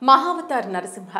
Mahavatar Narasimha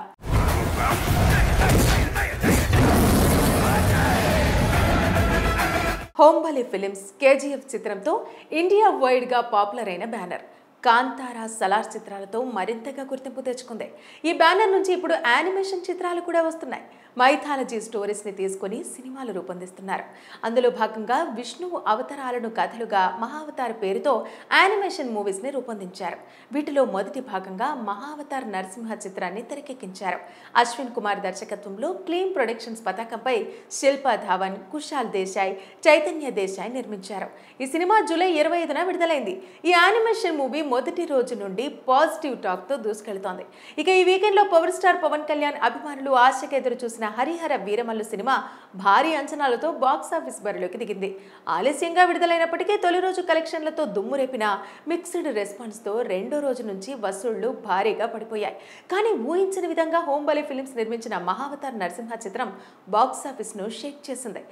Hombale films KGF చిత్రంతో India wide గా popular అయిన బ్యానర్ కాంతారా సలార్ చిత్రాలతో మరింతగా గుర్తింపు తెచ్చుకుంది. ఈ బ్యానర్ నుంచి ఇప్పుడు యానిమేషన్ చిత్రాలు కూడా వస్తున్నాయి. మైథాలజీ స్టోరీస్ ని తీసుకుని సినిమాలు రూపొందిస్తున్నారు. అందులో భాగంగా విష్ణువు అవతారాలను కథలుగా మహావతార్ పేరుతో యానిమేషన్ మూవీస్ ని రూపొందించారు. వీటిలో మొదటి భాగంగా మహావతార్ నరసింహ చిత్రాన్ని తెరకెక్కించారు. అశ్విన్ కుమార్ దర్శకత్వంలో క్లీన్ ప్రొడక్షన్స్ పతాకంపై శిల్పా ధావన్, కుశాల్ దేశాయ్, చైతన్య దేశాయ్ నిర్మించారు. ఈ సినిమా జూలై 25న విడుదలైంది. ఈ యానిమేషన్ మూవీ మొదటి రోజు నుండి పాజిటివ్ టాక్ తో దూసుకెళ్తోంది. ఇక ఈ వీకెండ్ లో పవర్ స్టార్ పవన్ కళ్యాణ్ అభిమానులు ఆశగా ఎదురు చూసిన హరిహర వీరమల్లు సినిమా భారీ అంచనాలతో బాక్సాఫీస్ బరిలోకి దిగింది. ఆలస్యంగా విడుదలైనప్పటికీ తొలి రోజు కలెక్షన్లతో దుమ్ము రేపిన మిక్స్డ్ రెస్పాన్స్ తో రెండో రోజు నుంచి వసూళ్లు భారీగా పడిపోయాయి. కానీ ఊహించని విధంగా హోంబలి ఫిలిమ్స్ నిర్మించిన మహావతార్ నరసింహ చిత్రం బాక్సాఫీస్ ను షేక్ చేసింది.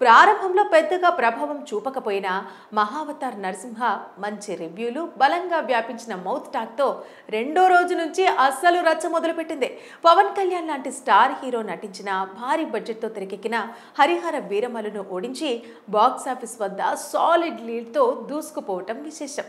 ప్రారంభంలో పెద్దగా ప్రభావం చూపకపోయినా మహావతార్ నరసింహ మంచి రివ్యూలు, బలంగా వ్యాపించిన మౌత్ టాక్తో రెండో రోజు నుంచి అస్సలు రచ్చ మొదలుపెట్టింది. పవన్ కళ్యాణ్ లాంటి స్టార్ హీరో నటించిన భారీ బడ్జెట్తో తెరకెక్కిన హరిహర వీరమల్లును ఓడించి బాక్సాఫీస్ వద్ద సాలిడ్ లీడ్తో దూసుకుపోవటం విశేషం.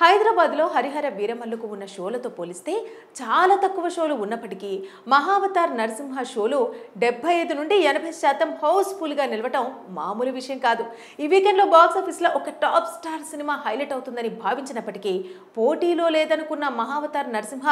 హైదరాబాద్లో హరిహర వీరమల్లుకు ఉన్న షోలతో పోలిస్తే చాలా తక్కువ షోలు ఉన్నప్పటికీ మహావతార్ నరసింహ షోలు 75 నుండి 80% హౌస్ఫుల్గా నిలవటం మామూలు విషయం కాదు. ఈ వీకెండ్లో బాక్సాఫీస్లో ఒక టాప్ స్టార్ సినిమా హైలైట్ అవుతుందని భావించినప్పటికీ పోటీలో లేదనుకున్న మహావతార్ నరసింహ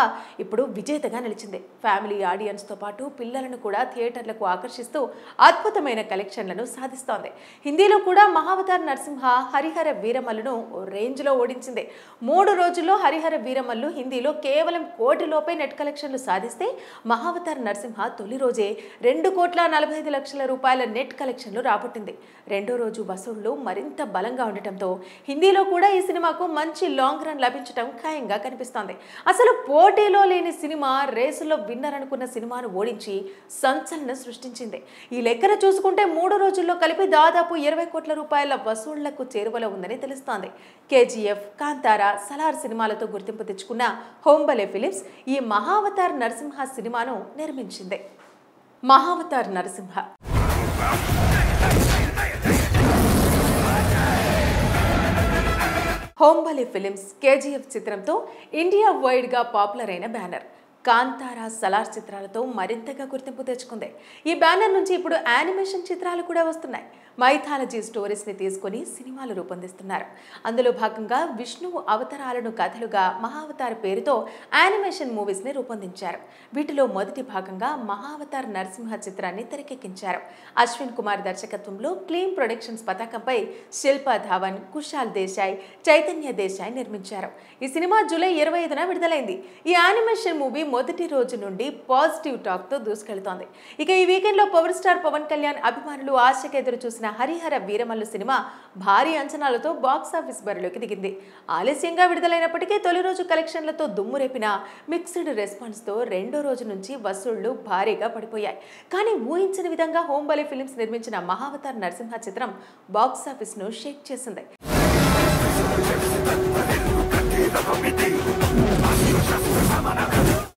ఇప్పుడు విజేతగా నిలిచింది. ఫ్యామిలీ ఆడియన్స్తో పాటు పిల్లలను కూడా థియేటర్లకు ఆకర్షిస్తూ అద్భుతమైన కలెక్షన్లను సాధిస్తోంది. హిందీలో కూడా మహావతార్ నరసింహ హరిహర వీరమల్లును రేంజ్లో ఓడించింది. 3 రోజుల్లో హరిహర వీరమల్లు హిందీలో కేవలం 1 కోటి లోపే నెట్ కలెక్షన్లు సాధిస్తే మహావతార్ నరసింహ తొలి రోజే 2,45,00,000 రూపాయల నెట్ కలెక్షన్లు రాబట్టింది. రెండో రోజు వసూళ్లు మరింత బలంగా ఉండటంతో హిందీలో కూడా ఈ సినిమాకు మంచి లాంగ్ రన్ లభించడం ఖాయంగా కనిపిస్తోంది. అసలు పోటీలో లేని సినిమా రేసులో విన్నర్ అనుకున్న సినిమాను ఓడించి సంచలనం సృష్టించింది. ఈ లెక్కన చూసుకుంటే 3 రోజుల్లో కలిపి దాదాపు 20 కోట్ల రూపాయల వసూళ్లకు చేరువలో ఉందని తెలుస్తోంది. కేజీఎఫ్, కాంతారా, సలార్ సినిమాలతో గుర్తింపు తెచ్చుకున్న హోంబలి ఫిలిమ్స్ ఈ మహావతార్ నరసింహ సినిమాను నిర్మించింది. మహావతార్ నరసింహ హోంబలి ఫిలిమ్స్ కేజీఎఫ్ చిత్రంతో ఇండియా వైడ్ గా పాపులర్ అయిన బ్యానర్ కాంతారా సలార్ చిత్రాలతో మరింతగా గుర్తింపు తెచ్చుకుంది. ఈ బ్యానర్ నుంచి ఇప్పుడు యానిమేషన్ చిత్రాలు కూడా వస్తున్నాయి. మైథాలజీ స్టోరీస్ ని తీసుకుని సినిమాలు రూపొందిస్తున్నారు. అందులో భాగంగా విష్ణువు అవతారాలను కథలుగా మహావతార్ పేరుతో యానిమేషన్ మూవీస్ ని రూపొందించారు. వీటిలో మొదటి భాగంగా మహావతార్ నరసింహ చిత్రాన్ని తెరకెక్కించారు. అశ్విన్ కుమార్ దర్శకత్వంలో క్లీన్ ప్రొడక్షన్స్ పతాకంపై శిల్పా ధావన్, కుశాల్ దేశాయ్, చైతన్య దేశాయ్ నిర్మించారు. ఈ సినిమా జూలై 25న విడుదలైంది. ఈ యానిమేషన్ మూవీ మొదటి రోజు నుండి పాజిటివ్ టాక్ తో దూసుకెళ్తోంది. ఇక ఈ వీకెండ్ లో పవర్ స్టార్ పవన్ కళ్యాణ్ అభిమానులు ఆశగా ఎదురు చూసిన హరిహర వీరమల్లు సినిమా భారీ అంచనాలతో బాక్సాఫీస్ బరిలోకి దిగింది. ఆలస్యంగా విడుదలైనప్పటికీ తొలి రోజు కలెక్షన్లతో దుమ్ము రేపిన మిక్స్డ్ రెస్పాన్స్ తో రెండో రోజు నుంచి వసూళ్లు భారీగా పడిపోయాయి. కానీ ఊహించని విధంగా హోంబలి ఫిలిమ్స్ నిర్మించిన మహావతార్ నరసింహ చిత్రం బాక్సాఫీస్ ను షేక్ చేసింది.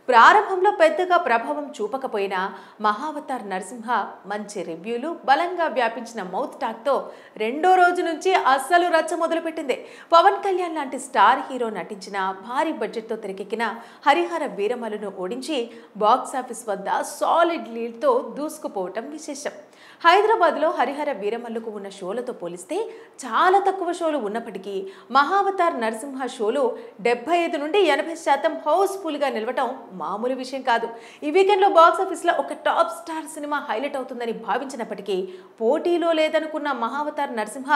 ప్రారంభంలో పెద్దగా ప్రభావం చూపకపోయినా మహావతార్ నరసింహ మంచి రివ్యూలు, బలంగా వ్యాపించిన మౌత్ టాక్తో రెండో రోజు నుంచి అస్సలు రచ్చ మొదలుపెట్టింది. పవన్ కళ్యాణ్ లాంటి స్టార్ హీరో నటించిన భారీ బడ్జెట్తో తెరకెక్కిన హరిహర వీరమల్లును ఓడించి బాక్సాఫీస్ వద్ద సాలిడ్ లీడ్తో దూసుకుపోవటం విశేషం. హైదరాబాద్లో హరిహర వీరమల్లుకు ఉన్న షోలతో పోలిస్తే చాలా తక్కువ షోలు ఉన్నప్పటికీ మహావతార్ నరసింహ షోలు 75 నుండి 80% హౌస్ఫుల్గా నిలవటం మామూలు విషయం కాదు. ఈ వీకెండ్లో బాక్సాఫీస్లో ఒక టాప్ స్టార్ సినిమా హైలైట్ అవుతుందని భావించినప్పటికీ పోటీలో లేదనుకున్న మహావతార్ నరసింహ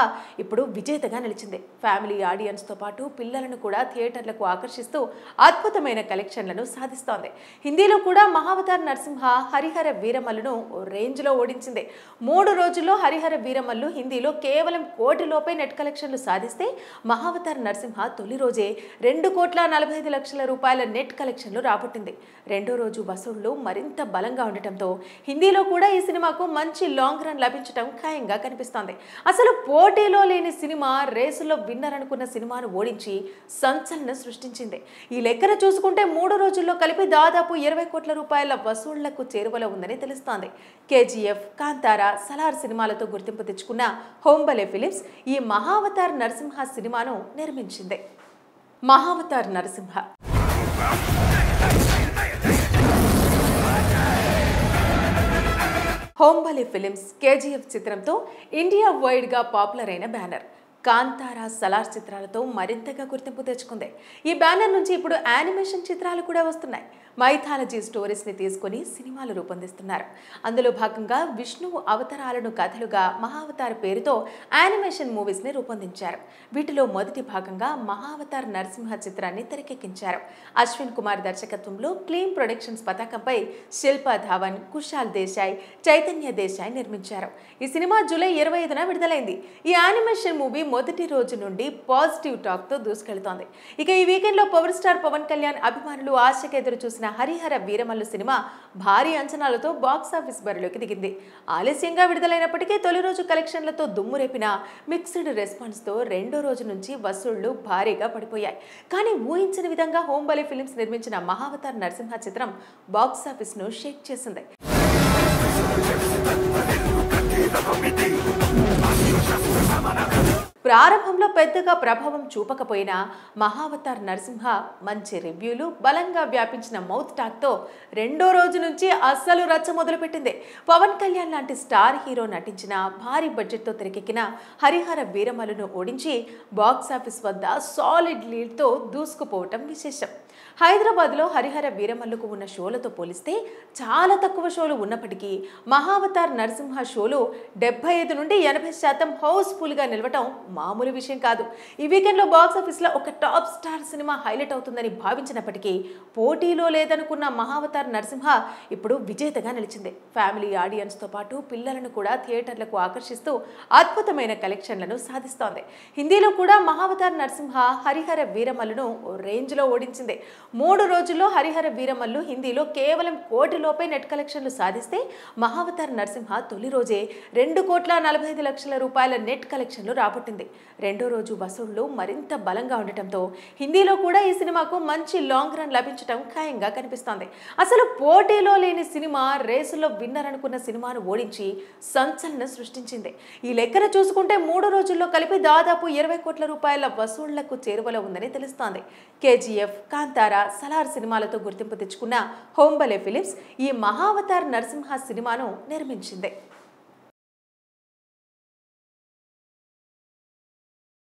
ఇప్పుడు విజేతగా నిలిచింది. ఫ్యామిలీ ఆడియన్స్తో పాటు పిల్లలను కూడా థియేటర్లకు ఆకర్షిస్తూ అద్భుతమైన కలెక్షన్లను సాధిస్తోంది. హిందీలో కూడా మహావతార్ నరసింహ హరిహర వీరమల్లును రేంజ్లో ఓడించింది. 3 రోజుల్లో హరిహర వీరమల్లు హిందీలో కేవలం కోటి లోపే నెట్ కలెక్షన్లు సాధిస్తే మహావతార్ నరసింహ తొలి రోజే 2,45,00,000 రూపాయల నెట్ కలెక్షన్లు రాబట్టింది. రెండో రోజు వసూళ్లు మరింత బలంగా ఉండటంతో హిందీలో కూడా ఈ సినిమాకు మంచి లాంగ్ రన్ లభించడం ఖాయంగా కనిపిస్తోంది. అసలు పోటీలో లేని సినిమా రేసులో విన్నర్ అనుకున్న సినిమాను ఓడించి సంచలనం సృష్టించింది. ఈ లెక్కన చూసుకుంటే 3 రోజుల్లో కలిపి దాదాపు 20 కోట్ల రూపాయల వసూళ్లకు చేరువలో ఉందని తెలుస్తోంది. కేజీఎఫ్, కాంతారా, సలార్ సినిమాలతో గుర్తింపు తెచ్చుకున్న హోంబలే ఫిలిమ్స్ ఈ మహావతార్ నరసింహ సినిమాను నిర్మించింది. మహావతార్ నరసింహ హోంబలే ఫిలిమ్స్ కేజీఎఫ్ చిత్రంతో ఇండియా వైడ్ గా పాపులర్ అయిన బ్యానర్. కాంతారా, సలార్ చిత్రాలతో మరింతగా గుర్తింపు తెచ్చుకుంది. ఈ బ్యానర్ నుంచి ఇప్పుడు యానిమేషన్ చిత్రాలు కూడా వస్తున్నాయి. మైథాలజీ స్టోరీస్ ని తీసుకుని సినిమాలు రూపొందిస్తున్నారు. అందులో భాగంగా విష్ణువు అవతారాలను కథలుగా మహావతార్ పేరుతో యానిమేషన్ మూవీస్ ని రూపొందించారు. వీటిలో మొదటి భాగంగా మహావతార్ నరసింహ చిత్రాన్ని తెరకెక్కించారు. అశ్విన్ కుమార్ దర్శకత్వంలో క్లీన్ ప్రొడక్షన్స్ పతాకంపై శిల్పా ధావన్, కుశాల్ దేశాయ్, చైతన్య దేశాయ్ నిర్మించారు. ఈ సినిమా జూలై 25న విడుదలైంది. ఈ యానిమేషన్ మూవీ మొదటి రోజు నుండి పాజిటివ్ టాక్ తో దూసుకెళ్తోంది. ఇక ఈ వీకెండ్ లో పవర్ స్టార్ పవన్ కళ్యాణ్ అభిమానులు ఆశగా ఎదురు చూసిన హరిహర వీరమల్లు సినిమా భారీ అంచనాలతో బాక్సాఫీస్ బరిలోకి దిగింది. ఆలస్యంగా విడుదలైనప్పటికీ తొలి రోజు కలెక్షన్లతో దుమ్ము రేపిన మిక్స్డ్ రెస్పాన్స్ తో రెండో రోజు నుంచి వసూళ్లు భారీగా పడిపోయాయి. కానీ ఊహించని విధంగా హోంబలే ఫిలిమ్స్ నిర్మించిన మహావతార్ నరసింహ చిత్రం బాక్సాఫీస్ ను షేక్ చేసింది. ప్రారంభంలో పెద్దగా ప్రభావం చూపకపోయినా మహావతార్ నరసింహ మంచి రివ్యూలు, బలంగా వ్యాపించిన మౌత్ టాక్ తో రెండో రోజు నుంచి అస్సలు రచ్చ మొదలుపెట్టింది. పవన్ కళ్యాణ్ లాంటి స్టార్ హీరో నటించిన భారీ బడ్జెట్ తో తెరకెక్కిన హరిహర వీరమల్లును ఓడించి బాక్సాఫీస్ వద్ద సాలిడ్ లీడ్ తో దూసుకుపోవటం విశేషం. హైదరాబాద్లో హరిహర వీరమల్లుకు ఉన్న షోలతో పోలిస్తే చాలా తక్కువ షోలు ఉన్నప్పటికీ మహావతార్ నరసింహ షోలు 75 నుండి 80% హౌస్ఫుల్గా నిలవటం మామూలు విషయం కాదు. ఈ వీకెండ్లో బాక్సాఫీస్లో ఒక టాప్ స్టార్ సినిమా హైలైట్ అవుతుందని భావించినప్పటికీ పోటీలో లేదనుకున్న మహావతార్ నరసింహ ఇప్పుడు విజేతగా నిలిచింది. ఫ్యామిలీ ఆడియన్స్తో పాటు పిల్లలను కూడా థియేటర్లకు ఆకర్షిస్తూ అద్భుతమైన కలెక్షన్లను సాధిస్తోంది. హిందీలో కూడా మహావతార్ నరసింహ హరిహర వీరమల్లును రేంజ్లో ఓడించింది. 3 రోజుల్లో హరిహర వీరమల్లు హిందీలో కేవలం కోటి లోపే నెట్ కలెక్షన్లు సాధిస్తే మహావతార్ నరసింహ తొలి రోజే 2,45,00,000 రూపాయల నెట్ కలెక్షన్లు రాబట్టింది. రెండో రోజు వసూళ్లు మరింత బలంగా ఉండటంతో హిందీలో కూడా ఈ సినిమాకు మంచి లాంగ్ రన్ లభించడం ఖాయంగా కనిపిస్తోంది. అసలు పోటీలో లేని సినిమా రేసులో విన్నర్ అనుకున్న సినిమాను ఓడించి సంచలనం సృష్టించింది. ఈ లెక్కన చూసుకుంటే 3 రోజుల్లో కలిపి దాదాపు 20 కోట్ల రూపాయల వసూళ్లకు చేరువలో ఉందని తెలుస్తోంది. కేజీఎఫ్, కాంతారా, సలార్ సినిమాలతో గుర్తింపు తెచ్చుకున్న హోంబలే ఫిలిమ్స్ ఈ మహావతార్ నరసింహ సినిమాను నిర్మించింది.